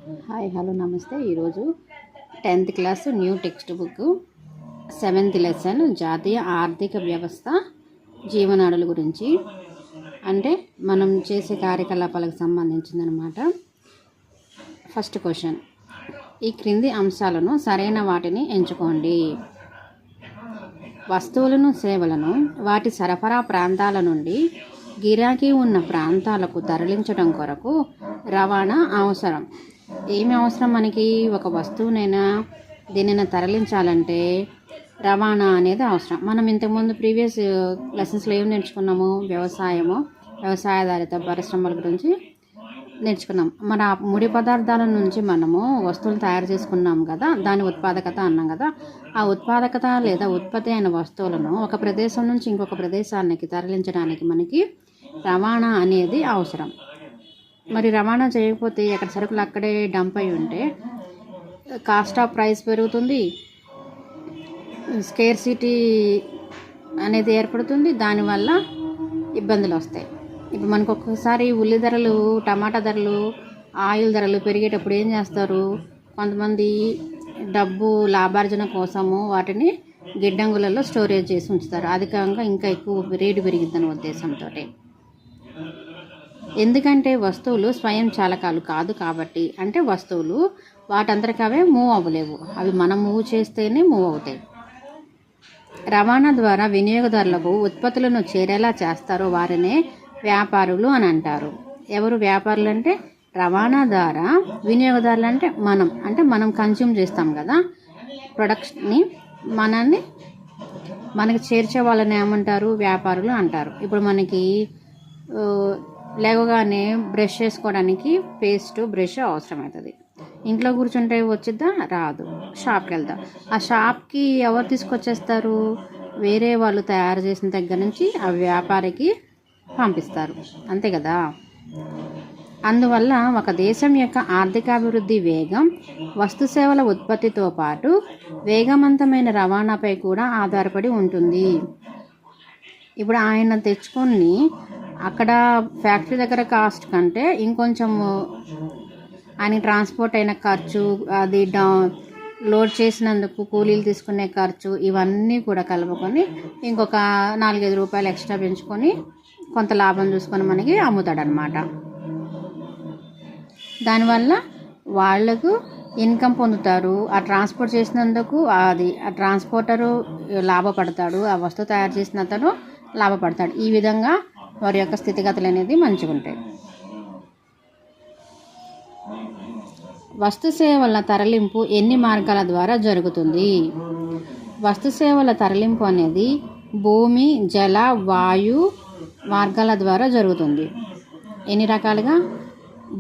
Hi hello నమస్తే. ఈరోజు 10th class new text book 7th lesson జాతీయ ఆర్థిక వ్యవస్థ జీవనాడుల గురించి, అంటే మనం చేసే కార్యకలాపాలకు సంబంధించిందనమాట. ఫస్ట్ క్వశ్చన్, ఈ క్రింది అంశాలను సరైన వాటిని ఎంచుకోండి. వస్తువులను సేవలను వాటి సరఫరా ప్రాంతాల నుండి గిరాకీ ఉన్న ప్రాంతాలకు తరలించడం కొరకు రవాణా అవసరం. ఏమి అవసరం మనకి? ఒక వస్తువునైనా దేనైనా తరలించాలంటే రవాణా అనేది అవసరం. మనం ఇంతకుముందు ప్రీవియస్ లెసన్స్లో ఏం నేర్చుకున్నాము? వ్యవసాయాధారిత పరిశ్రమల గురించి నేర్చుకున్నాం. మన ముడి పదార్థాల నుంచి మనము వస్తువులు తయారు చేసుకున్నాం కదా, దాని ఉత్పాదకత అన్నాం కదా. ఆ ఉత్పాదకత లేదా ఉత్పత్తి అయిన వస్తువులను ఒక ప్రదేశం నుంచి ఇంకొక ప్రదేశానికి తరలించడానికి మనకి రవాణా అనేది అవసరం. మరి రవాణా చేయకపోతే ఎక్కడ సరుకులు అక్కడే డంప్ అయి ఉంటే కాస్ట్ ఆఫ్ ప్రైస్ పెరుగుతుంది, స్కేర్సిటీ అనేది ఏర్పడుతుంది, దానివల్ల ఇబ్బందులు వస్తాయి. ఇప్పుడు మనకు ఒక్కొక్కసారి ఉల్లి ధరలు, టమాటా ధరలు, ఆయిల్ ధరలు పెరిగేటప్పుడు ఏం చేస్తారు? కొంతమంది డబ్బు లాభార్జన కోసము వాటిని గిడ్డంగులలో స్టోరేజ్ చేసి ఉంచుతారు. అధికంగా ఇంకా ఎక్కువ రేటు పెరిగిద్దన్న ఉద్దేశంతో. ఎందుకంటే వస్తువులు స్వయం చాలకాలు కాదు కాబట్టి. అంటే వస్తువులు వాటంతటికి అవే మూవ్ అవ్వలేవు, అవి మనం మూవ్ చేస్తేనే మూవ్ అవుతాయి. రవాణా ద్వారా వినియోగదారులకు ఉత్పత్తులను చేరేలా చేస్తారో వారినే వ్యాపారులు అని అంటారు. ఎవరు వ్యాపారులు అంటే? రవాణా ద్వారా వినియోగదారులు అంటే మనం కన్జ్యూమ్ చేస్తాం కదా ప్రొడక్ట్ని, మనకి చేర్చే వాళ్ళని ఏమంటారు? వ్యాపారులు అంటారు. ఇప్పుడు మనకి లేవగానే బ్రష్ చేసుకోవడానికి పేస్ట్, బ్రష్ అవసరం అవుతుంది. ఇంట్లో కూర్చుంటే వచ్చిద్దా? రాదు. షాప్కి వెళ్తాం. ఆ షాప్కి ఎవరు తీసుకొచ్చేస్తారు? వేరే వాళ్ళు తయారు చేసిన దగ్గర నుంచి ఆ వ్యాపారికి పంపిస్తారు, అంతే కదా. అందువల్ల ఒక దేశం యొక్క ఆర్థికాభివృద్ధి వేగం వస్తు సేవల ఉత్పత్తితో పాటు వేగవంతమైన రవాణాపై కూడా ఆధారపడి ఉంటుంది. ఇప్పుడు ఆయన తెచ్చుకొని అక్కడ ఫ్యాక్టరీ దగ్గర కాస్ట్ కంటే ఇంకొంచెం ఆయన ట్రాన్స్పోర్ట్ అయిన ఖర్చు, అది లోడ్ చేసినందుకు కూలీలు తీసుకునే ఖర్చు, ఇవన్నీ కూడా కలుపుకొని ఇంకొక 4-5 రూపాయలు ఎక్స్ట్రా పెంచుకొని కొంత లాభం చూసుకొని మనకి అమ్ముతాడనమాట. దానివల్ల వాళ్ళకు ఇన్కమ్ పొందుతారు. ఆ ట్రాన్స్పోర్ట్ చేసినందుకు ఆ ట్రాన్స్పోర్టరు లాభపడతాడు, ఆ వస్తువు తయారు చేసిన అతను లాభపడతాడు. ఈ విధంగా వారి యొక్క స్థితిగతులు అనేది మంచిగా ఉంటాయి. వస్తు సేవల తరలింపు ఎన్ని మార్గాల ద్వారా జరుగుతుంది? వస్తు సేవల తరలింపు అనేది భూమి, జల, వాయు మార్గాల ద్వారా జరుగుతుంది. ఎన్ని రకాలుగా?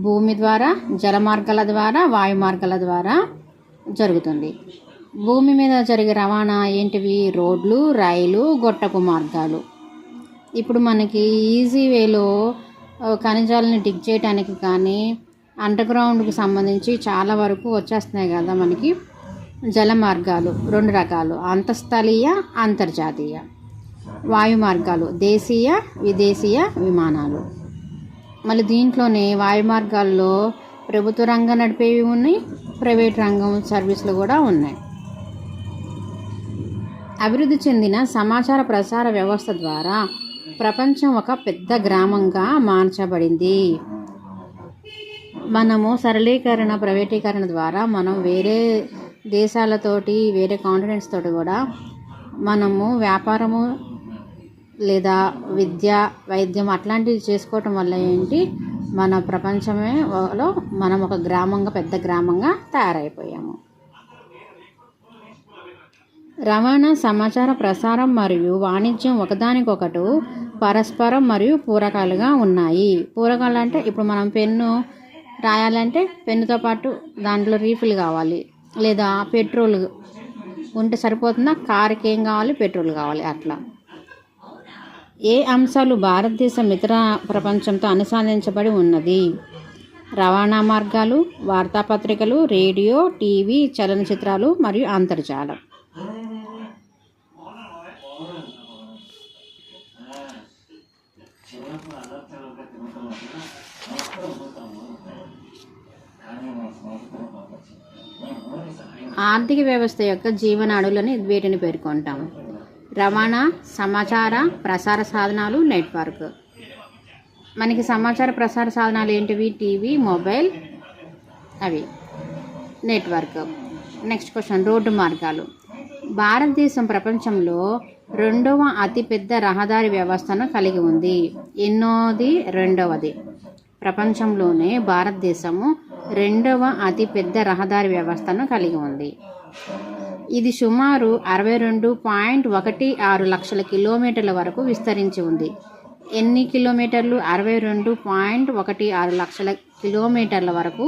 భూమి ద్వారా, జల మార్గాల ద్వారా, వాయు మార్గాల ద్వారా జరుగుతుంది. భూమి మీద జరిగే రవాణా ఏంటివి? రోడ్లు, రైలు, గొట్టపు మార్గాలు. ఇప్పుడు మనకి ఈజీ వేలో ఖనిజాలని డిగ్ చేయడానికి కానీ అండర్గ్రౌండ్కి సంబంధించి చాలా వరకు వచ్చేస్తున్నాయి కదా మనకి. జల మార్గాలు 2 రకాలు, అంతఃస్థలీయ, అంతర్జాతీయ. వాయు మార్గాలు దేశీయ, విదేశీయ విమానాలు. మళ్ళీ దీంట్లోనే వాయు మార్గాల్లో ప్రభుత్వ రంగం నడిపేవి ఉన్నాయి, ప్రైవేట్ రంగం సర్వీసులు కూడా ఉన్నాయి. అభివృద్ధి చెందిన సమాచార ప్రసార వ్యవస్థ ద్వారా ప్రపంచం ఒక పెద్ద గ్రామంగా మార్చబడింది. మనము సరళీకరణ, ప్రైవేటీకరణ ద్వారా మనం వేరే దేశాలతోటి, వేరే కాంటినెంట్స్ తోటి కూడా మనము వ్యాపారము లేదా విద్య, వైద్యం అట్లాంటివి చేసుకోవటం వల్ల ఏంటి, మన ప్రపంచంలో మనం ఒక గ్రామంగా, పెద్ద గ్రామంగా తయారైపోయాము. రవాణా, సమాచార ప్రసారం మరియు వాణిజ్యం ఒకదానికొకటి పరస్పరం మరియు పూరకాలుగా ఉన్నాయి. పూరకాలు అంటే ఇప్పుడు మనం పెన్ను రాయాలంటే పెన్నుతో పాటు దాంట్లో రీఫిల్ కావాలి, లేదా పెట్రోల్ ఉంటే సరిపోతుందా? కారుకి ఏం కావాలి? పెట్రోల్ కావాలి. అట్లా ఏ అంశాలు భారతదేశం ఇతర ప్రపంచంతో అనుసంధానించబడి ఉన్నది? రవాణా మార్గాలు, వార్తాపత్రికలు, రేడియో, టీవీ, చలనచిత్రాలు మరియు అంతర్జాలం. ఆర్థిక వ్యవస్థ యొక్క జీవనాడులని వీటిని పేర్కొంటాం. రవాణా, సమాచార ప్రసార సాధనాలు, నెట్వర్క్. మనకి సమాచార ప్రసార సాధనాలు ఏంటివి? టీవీ, మొబైల్, అవి నెట్వర్క్. నెక్స్ట్ క్వశ్చన్, రోడ్డు మార్గాలు. భారతదేశం ప్రపంచంలో 2వ అతిపెద్ద రహదారి వ్యవస్థను కలిగి ఉంది. ఎన్నోది? 2వది. ప్రపంచంలోనే భారతదేశము 2వ అతిపెద్ద రహదారి వ్యవస్థను కలిగి ఉంది. ఇది సుమారు 62.16 లక్షల కిలోమీటర్ల వరకు విస్తరించి ఉంది. ఎన్ని కిలోమీటర్లు? 62.16 లక్షల కిలోమీటర్ల వరకు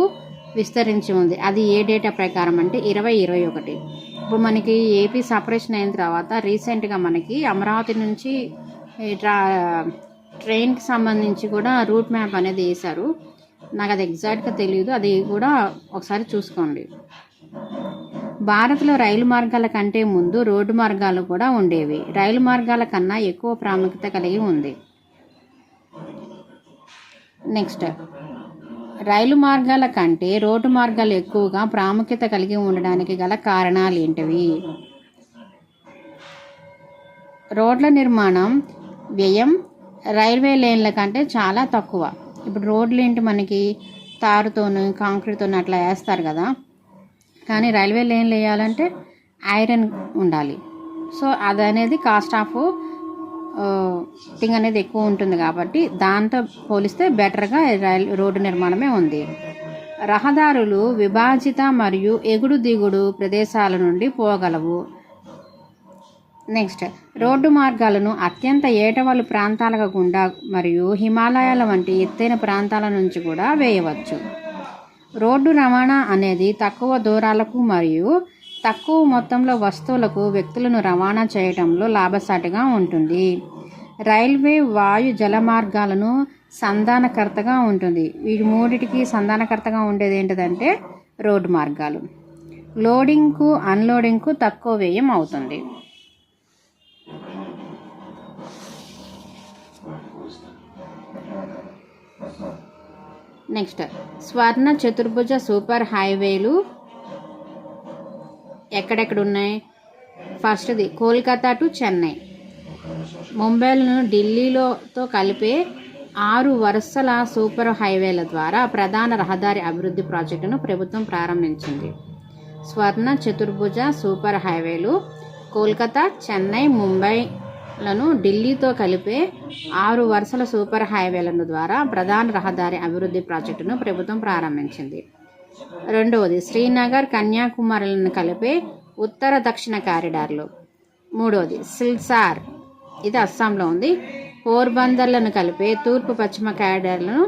విస్తరించి ఉంది. అది ఏ డేటా ప్రకారం అంటే 2021. ఇప్పుడు మనకి ఏపీ సపరేషన్ అయిన తర్వాత రీసెంట్గా మనకి అమరావతి నుంచి ట్రైన్కి సంబంధించి కూడా రూట్ మ్యాప్ అనేది వేశారు. నాకు అది ఎగ్జాక్ట్గా తెలియదు, అది కూడా ఒకసారి చూసుకోండి. భారత్లో రైలు మార్గాల కంటే ముందు రోడ్డు మార్గాలు కూడా ఉండేవి. రైలు మార్గాల కన్నా ఎక్కువ ప్రాముఖ్యత కలిగి ఉంది. నెక్స్ట్, రైలు మార్గాల కంటే రోడ్డు మార్గాలు ఎక్కువగా ప్రాముఖ్యత కలిగి ఉండడానికి గల కారణాలు ఏంటివి? రోడ్ల నిర్మాణం వ్యయం రైల్వే లేన్ల కంటే చాలా తక్కువ. ఇప్పుడు రోడ్లు ఏంటి, మనకి తారుతోను కాంక్రీట్తోను అట్లా వేస్తారు కదా, కానీ రైల్వే లేన్లు వేయాలంటే ఐరన్ ఉండాలి. సో అది అనేది కాస్ట్ ఆఫ్ థింగ్ అనేది ఎక్కువ ఉంటుంది కాబట్టి దాంతో పోలిస్తే బెటర్గా రోడ్డు నిర్మాణమే ఉంది. రహదారులు విభాజిత మరియు ఎగుడు దిగుడు ప్రదేశాల నుండి పోగలవు. నెక్స్ట్, రోడ్డు మార్గాలను అత్యంత ఏటవాలు ప్రాంతాల గుండా మరియు హిమాలయాల వంటి ఎత్తైన ప్రాంతాల నుంచి కూడా వేయవచ్చు. రోడ్డు రవాణా అనేది తక్కువ దూరాలకు మరియు తక్కువ మొత్తంలో వస్తువులకు వ్యక్తులను రవాణా చేయడంలో లాభసాటిగా ఉంటుంది. రైల్వే, వాయు, జల మార్గాలను సంధానకర్తగా ఉంటుంది. వీటి మూడిటికి సంధానకర్తగా ఉండేది ఏంటిదంటే రోడ్డు మార్గాలు. లోడింగ్కు అన్లోడింగ్కు తక్కువ వ్యయం అవుతుంది. నెక్స్ట్, స్వర్ణ చతుర్భుజ సూపర్ హైవేలు ఎక్కడెక్కడ ఉన్నాయి? ఫస్ట్ది కోల్కతా టు చెన్నై, ముంబైలను ఢిల్లీతో కలిపే 6 వరుసల సూపర్ హైవేల ద్వారా ప్రధాన రహదారి అభివృద్ధి ప్రాజెక్టును ప్రభుత్వం ప్రారంభించింది. స్వర్ణ చతుర్భుజ సూపర్ హైవేలు కోల్కతా, చెన్నై, ముంబైలను ఢిల్లీతో కలిపే 6 వరుసల సూపర్ హైవేలను ద్వారా ప్రధాన రహదారి అభివృద్ధి ప్రాజెక్టును ప్రభుత్వం ప్రారంభించింది. రెండవది శ్రీనగర్, కన్యాకుమారిలను కలిపే ఉత్తర దక్షిణ కారిడార్లు. మూడవది సిల్సార్, ఇది అస్సాంలో ఉంది. పోర్బందర్లను కలిపే తూర్పు పశ్చిమ కారిడార్లను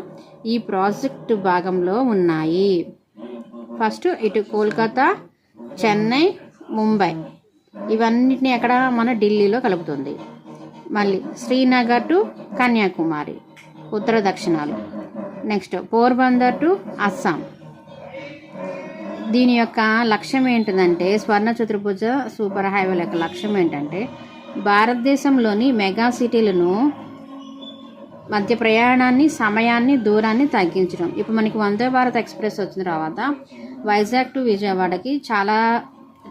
ఈ ప్రాజెక్టు భాగంలో ఉన్నాయి. ఫస్ట్ ఇటు కోల్కతా, చెన్నై, ముంబై ఇవన్నిటిని ఎక్కడ మన ఢిల్లీలో కలుపుతుంది. మళ్ళీ శ్రీనగర్ టు కన్యాకుమారి ఉత్తర దక్షిణాలు. Next Porbandar to Assam. దీని యొక్క లక్ష్యం ఏంటిదంటే, స్వర్ణ చతుర్భుజ సూపర్ హైవేల యొక్క లక్ష్యం ఏంటంటే భారతదేశంలోని మెగా సిటీలను మధ్య ప్రయాణాన్ని, సమయాన్ని, దూరాన్ని తగ్గించడం. ఇప్పుడు మనకి వందే భారత్ ఎక్స్ప్రెస్ వచ్చిన తర్వాత వైజాగ్ టు విజయవాడకి చాలా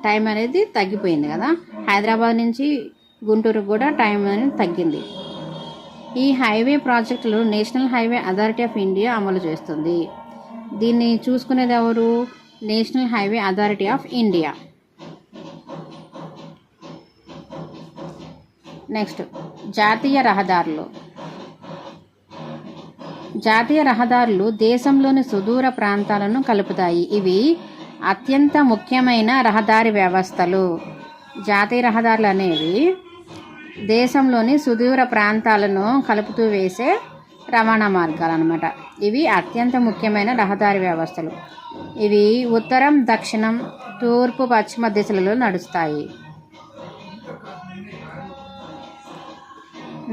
టైం అనేది తగ్గిపోయింది కదా. హైదరాబాద్ నుంచి గుంటూరుకు కూడా టైం అనేది తగ్గింది. ఈ హైవే ప్రాజెక్టులు national highway authority of India అమలు చేస్తుంది. దీన్ని చూసుకునేది ఎవరు? National highway authority of India. Next జాతీయ రహదారులు. జాతీయ రహదారులు దేశంలోని సుదూర ప్రాంతాలను కలుపుతాయి. ఇవి అత్యంత ముఖ్యమైన రహదారి వ్యవస్థలు. జాతీయ రహదారులు అనేవి దేశంలోని సుదూర ప్రాంతాలను కలుపుతూ వేసే రవాణా మార్గాలు అన్నమాట. ఇవి అత్యంత ముఖ్యమైన రహదారి వ్యవస్థలు. ఇవి ఉత్తరం, దక్షిణం, తూర్పు, పశ్చిమ దిశలలో నడుస్తాయి.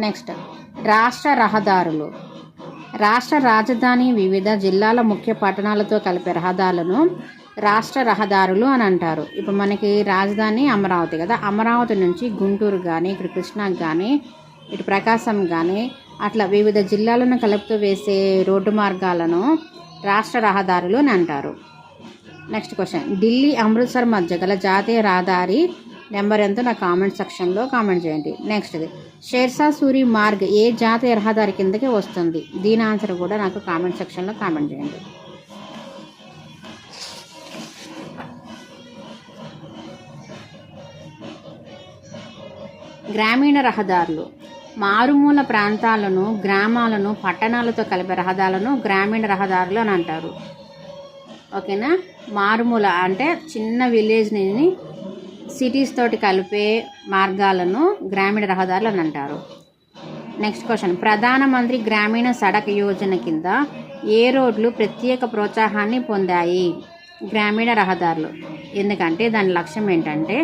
నెక్స్ట్ రాష్ట్ర రహదారులు. రాష్ట్ర రాజధాని వివిధ జిల్లాల ముఖ్య పట్టణాలతో కలిపే రహదారులను రాష్ట్ర రహదారులు అని అంటారు. ఇప్పుడు మనకి రాజధాని అమరావతి కదా, అమరావతి నుంచి గుంటూరు కానీ, ఇటు కృష్ణాకి కానీ, ఇటు ప్రకాశం కానీ అట్లా వివిధ జిల్లాలను కలుపుతూ వేసే రోడ్డు మార్గాలను రాష్ట్ర రహదారులు అని అంటారు. నెక్స్ట్ క్వశ్చన్, ఢిల్లీ అమృత్సర్ మధ్య గల జాతీయ రహదారి నెంబర్ ఎంతో నా కామెంట్ సెక్షన్లో కామెంట్ చేయండి. నెక్స్ట్ది, షేర్షా సూరి మార్గ్ ఏ జాతీయ రహదారి కిందకి వస్తుంది? దీని ఆన్సర్ కూడా నాకు కామెంట్ సెక్షన్లో కామెంట్ చేయండి. గ్రామీణ రహదారులు మారుమూల ప్రాంతాలను, గ్రామాలను, పట్టణాలతో కలిపే రహదారులను గ్రామీణ రహదారులు అని అంటారు. ఓకేనా? మారుమూల అంటే చిన్న విలేజ్ని సిటీస్ తోటి కలిపే మార్గాలను గ్రామీణ రహదారులు అని అంటారు. నెక్స్ట్ క్వశ్చన్, ప్రధానమంత్రి గ్రామీణ సడక్ యోజన కింద ఏ రోడ్లు ప్రత్యేక ప్రోత్సాహాన్ని పొందాయి? గ్రామీణ రహదారులు. ఎందుకంటే దాని లక్ష్యం ఏంటంటే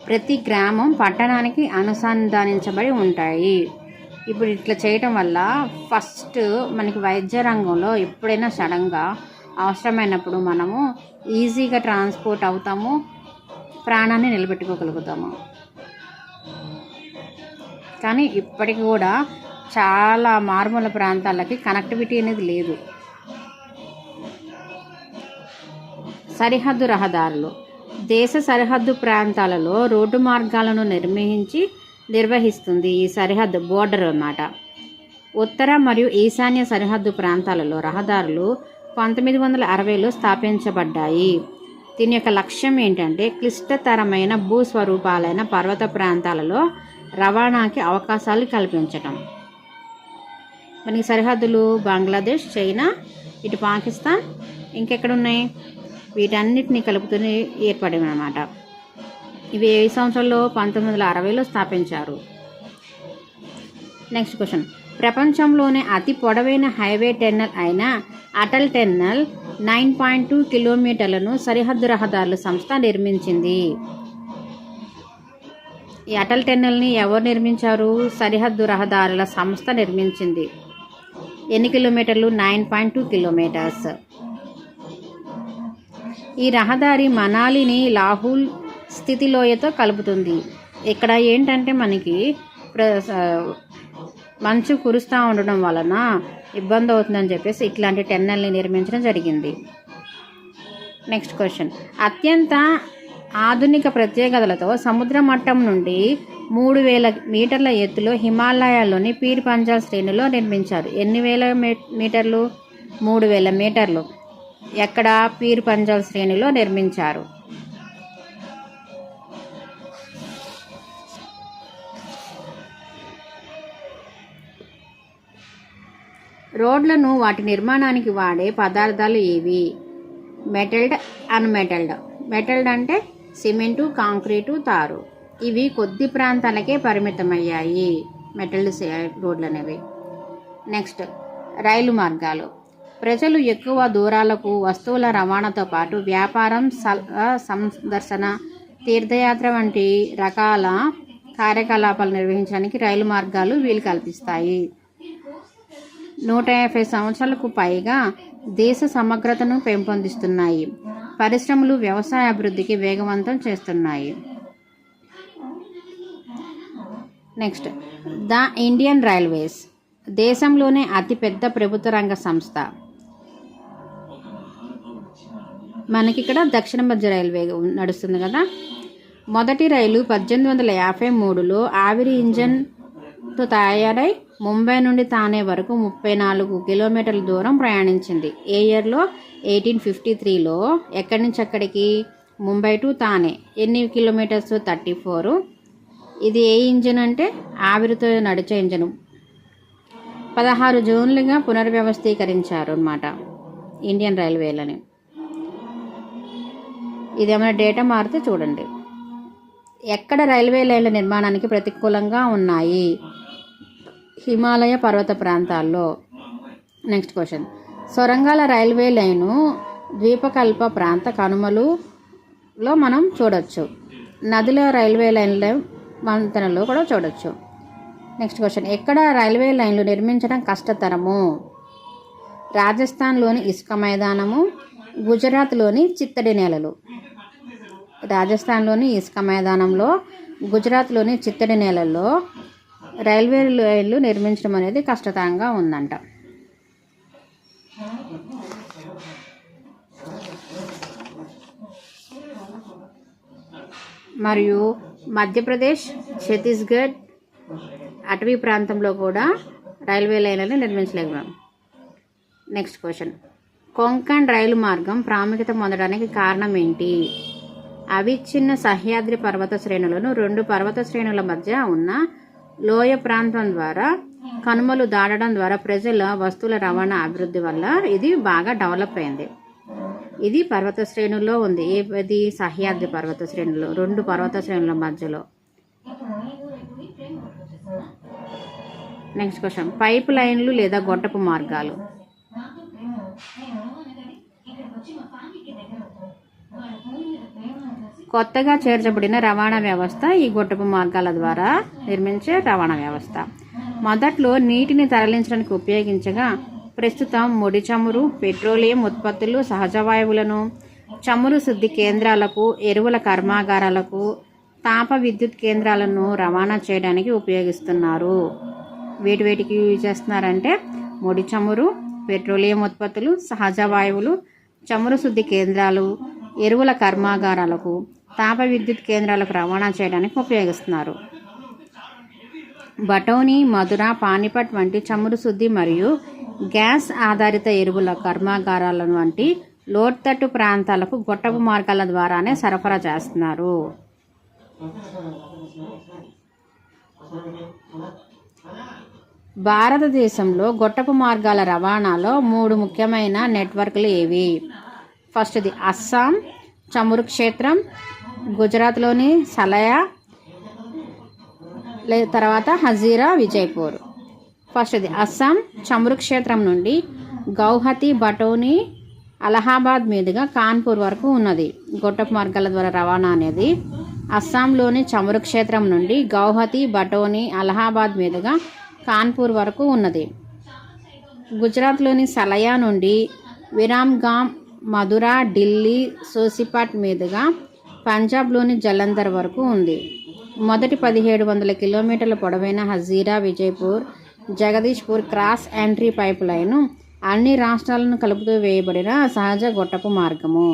ప్రతి గ్రామం పట్టణానికి అనుసంధానించబడి ఉంటాయి. ఇప్పుడు ఇట్లా చేయటం వల్ల ఫస్ట్ మనకి వైద్య రంగంలో ఎప్పుడైనా సడన్గా అవసరమైనప్పుడు మనము ఈజీగా ట్రాన్స్పోర్ట్ అవుతాము, ప్రాణాన్ని నిలబెట్టుకోగలుగుతాము. కానీ ఇప్పటికి కూడా చాలా మారుమూల ప్రాంతాలకి కనెక్టివిటీ అనేది లేదు. సరిహద్దు రహదారులు దేశ సరిహద్దు ప్రాంతాలలో రోడ్డు మార్గాలను నిర్వహిస్తుంది. ఈ సరిహద్దు బోర్డర్ అన్నమాట. ఉత్తర మరియు ఈశాన్య సరిహద్దు ప్రాంతాలలో రహదారులు 1960లో స్థాపించబడ్డాయి. దీని యొక్క లక్ష్యం ఏంటంటే క్లిష్టతరమైన భూస్వరూపాలైన పర్వత ప్రాంతాలలో రవాణాకి అవకాశాలు కల్పించటం. మనకి సరిహద్దులు బంగ్లాదేశ్, చైనా, ఇటు పాకిస్తాన్, ఇంకెక్కడున్నాయి? వీటన్నిటిని కలుపుతూనే ఏర్పడినవి అన్నమాట. ఇవి ఏ సంవత్సరంలో? 1960లో స్థాపించారు. నెక్స్ట్ క్వశ్చన్, ప్రపంచంలోనే అతి పొడవైన హైవే టన్నెల్ అయిన అటల్ టన్నెల్ 9.2 కిలోమీటర్లను సరిహద్దు రహదారుల సంస్థ నిర్మించింది. ఈ అటల్ టన్నెల్ని ఎవరు నిర్మించారు? సరిహద్దు రహదారుల సంస్థ నిర్మించింది. ఎన్ని కిలోమీటర్లు? 9.2 కిలోమీటర్స్. ఈ రహదారి మనాలిని లాహుల్ స్థితిలోయతో కలుపుతుంది. ఇక్కడ ఏంటంటే మనకి మంచు కురుస్తూ ఉండడం వలన ఇబ్బంది అవుతుందని చెప్పేసి ఇట్లాంటి టన్నెల్ని నిర్మించడం జరిగింది. నెక్స్ట్ క్వశ్చన్, అత్యంత ఆధునిక ప్రత్యేకతలతో సముద్ర మట్టం నుండి 3000 మీటర్ల ఎత్తులో హిమాలయాల్లోని పీర్ పంజాల్ శ్రేణిలో నిర్మించారు. ఎన్ని వేల మీటర్లు? 3000 మీటర్లు. ఎక్కడ? పీర్ పంజాల్ శ్రేణిలో నిర్మించారు. రోడ్లను వాటి నిర్మాణానికి వాడే పదార్థాలు ఏవి? మెటల్డ్, అన్మెటల్డ్. మెటల్డ్ అంటే సిమెంటు, కాంక్రీటు, తారు. ఇవి కొద్ది ప్రాంతాలకే పరిమితమయ్యాయి మెటల్డ్ రోడ్లు అనేవి. నెక్స్ట్, రైలు మార్గాలు ప్రజలు ఎక్కువ దూరాలకు వస్తువుల రవాణాతో పాటు వ్యాపారం, సందర్శన, తీర్థయాత్ర వంటి రకాల కార్యకలాపాలు నిర్వహించడానికి రైలు మార్గాలు వీలు కల్పిస్తాయి. 150 సంవత్సరాలకు పైగా దేశ సమగ్రతను పెంపొందిస్తున్నాయి. పరిశ్రమలు వ్యవసాయ అభివృద్ధికి వేగవంతం చేస్తున్నాయి. నెక్స్ట్, ద ఇండియన్ రైల్వేస్ దేశంలోనే అతిపెద్ద ప్రభుత్వ రంగ సంస్థ. మనకి ఇక్కడ దక్షిణ మధ్య రైల్వే నడుస్తుంది కదా. మొదటి రైలు 1853లో ఆవిరి ఇంజన్తో తయారై ముంబై నుండి తానే వరకు 34 కిలోమీటర్ల దూరం ప్రయాణించింది. ఏ ఇయర్లో? 1853లో. ఎక్కడి నుంచి అక్కడికి? ముంబై టు తానే. ఎన్ని కిలోమీటర్స్? 34. ఇది ఏ ఇంజన్ అంటే ఆవిరితో నడిచే ఇంజను. 16 జోన్లుగా పునర్వ్యవస్థీకరించారు అన్నమాట ఇండియన్ రైల్వేలని. ఇదేమైనా డేటా మారితే చూడండి. ఎక్కడ రైల్వే లైన్ల నిర్మాణానికి ప్రతికూలంగా ఉన్నాయి? హిమాలయ పర్వత ప్రాంతాల్లో. నెక్స్ట్ క్వశ్చన్, సొరంగాల రైల్వే లైను ద్వీపకల్ప ప్రాంత కనుమలులో మనం చూడొచ్చు. నదుల రైల్వే లైన్ల వంతెనలో కూడా చూడొచ్చు. నెక్స్ట్ క్వశ్చన్, ఎక్కడ రైల్వే లైన్లు నిర్మించడం కష్టతరము? రాజస్థాన్లోని ఇసుక మైదానము, గుజరాత్లోని చిత్తడి నేలలు. రాజస్థాన్లోని ఇసుక మైదానంలో, గుజరాత్లోని చిత్తడి నేలల్లో రైల్వే లైన్లు నిర్మించడం అనేది కష్టతరంగా ఉందంట. మరియు మధ్యప్రదేశ్, ఛత్తీస్గఢ్ అటవీ ప్రాంతంలో కూడా రైల్వే లైన్లను నిర్మించలేకపోయాం. నెక్స్ట్ క్వశ్చన్, కొంకణ్ రైలు మార్గం ప్రాముఖ్యత పొందడానికి కారణం ఏంటి? అవిచ్ఛిన్న సహ్యాద్రి పర్వత శ్రేణులను 2 పర్వత శ్రేణుల మధ్య ఉన్న లోయ ప్రాంతం ద్వారా కనుమలు దాటడం ద్వారా ప్రజల వస్తువుల రవాణా అభివృద్ధి వల్ల ఇది బాగా డెవలప్ అయింది. ఇది పర్వత శ్రేణుల్లో ఉంది. ఏది? సహ్యాద్రి పర్వత శ్రేణులు, 2 పర్వత శ్రేణుల మధ్యలో. నెక్స్ట్ క్వశ్చన్, పైప్ లైన్లు లేదా గొట్టపు మార్గాలు. కొత్తగా చేర్చబడిన రవాణా వ్యవస్థ ఈ గొట్టపు మార్గాల ద్వారా నిర్మించే రవాణా వ్యవస్థ. మొదట్లో నీటిని తరలించడానికి ఉపయోగించగా ప్రస్తుతం ముడి చమురు, పెట్రోలియం ఉత్పత్తులు, సహజ వాయువులను చమురు శుద్ధి కేంద్రాలకు, ఎరువుల కర్మాగారాలకు, తాప విద్యుత్ కేంద్రాలను రవాణా చేయడానికి ఉపయోగిస్తున్నారు. వేటికి యూజ్ చేస్తున్నారంటే ముడి చమురు, పెట్రోలియం ఉత్పత్తులు, సహజ వాయువులు, చమురు శుద్ధి కేంద్రాలు, ఎరువుల కర్మాగారాలకు, తాప విద్యుత్ కేంద్రాలకు రవాణా చేయడానికి ఉపయోగిస్తున్నారు. బటౌని, మధుర, పానిపట్ వంటి చమురు శుద్ధి మరియు గ్యాస్ ఆధారిత ఎరువుల కర్మాగారాల వంటి లోతట్టు ప్రాంతాలకు గొట్టపు మార్గాల ద్వారానే సరఫరా చేస్తున్నారు. భారతదేశంలో గొట్టపు మార్గాల రవాణాలో 3 ముఖ్యమైన నెట్వర్క్లు ఏవి? ఫస్ట్ది అస్సాం చమురు క్షేత్రం, గుజరాత్లోని సలయా, తర్వాత హజీరా, విజయపూర్. ఫస్ట్ది అస్సాం చమురు క్షేత్రం నుండి గౌహతి, బటౌని, అలహాబాద్ మీదుగా కాన్పూర్ వరకు ఉన్నది. గొట్టపు మార్గాల ద్వారా రవాణా అనేది అస్సాంలోని చమురు క్షేత్రం నుండి గౌహతి, బటౌని, అలహాబాద్ మీదుగా కాన్పూర్ వరకు ఉన్నది. గుజరాత్లోని సలయా నుండి విరామ్గామ్, మధుర, ఢిల్లీ, సోసిపాట్ మీదుగా పంజాబ్లోని జలంధర్ వరకు ఉంది. మొదటి 1700 కిలోమీటర్ల పొడవైన Hazira, Vijayapur, Jagdishpur cross entry pipe line అన్ని రాష్ట్రాలను కలుపుతూ వేయబడిన సహజ గొట్టపు మార్గము.